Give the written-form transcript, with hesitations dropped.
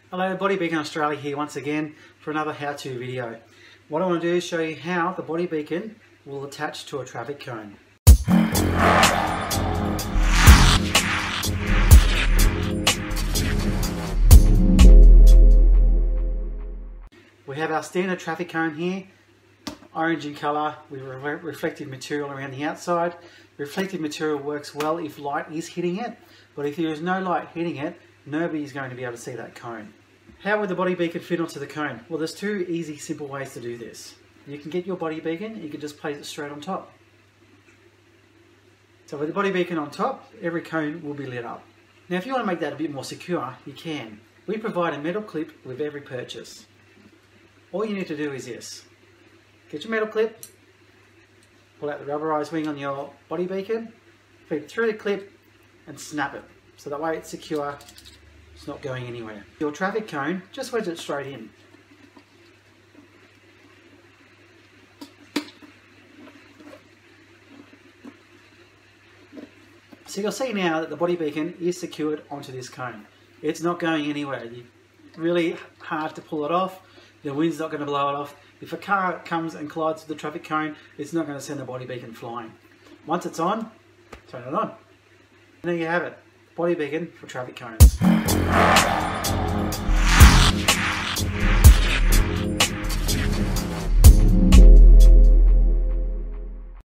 Hello, Body Beacon Australia here once again for another how-to video. What I want to do is show you how the body beacon will attach to a traffic cone. We have our standard traffic cone here, orange in colour with reflective material around the outside. Reflective material works well if light is hitting it, but if there is no light hitting it, nobody is going to be able to see that cone. How would the body beacon fit onto the cone? Well, there's two easy, simple ways to do this. You can get your body beacon, you can just place it straight on top. So with the body beacon on top, every cone will be lit up. Now if you want to make that a bit more secure, you can. We provide a metal clip with every purchase. All you need to do is this. Get your metal clip, pull out the rubberized wing on your body beacon, feed it through the clip and snap it. So that way it's secure, it's not going anywhere. Your traffic cone, just wedge it straight in. So you'll see now that the body beacon is secured onto this cone. It's not going anywhere. It's really hard to pull it off. The wind's not going to blow it off. If a car comes and collides with the traffic cone, it's not going to send the body beacon flying. Once it's on, turn it on. And there you have it. Body beacon for traffic cones.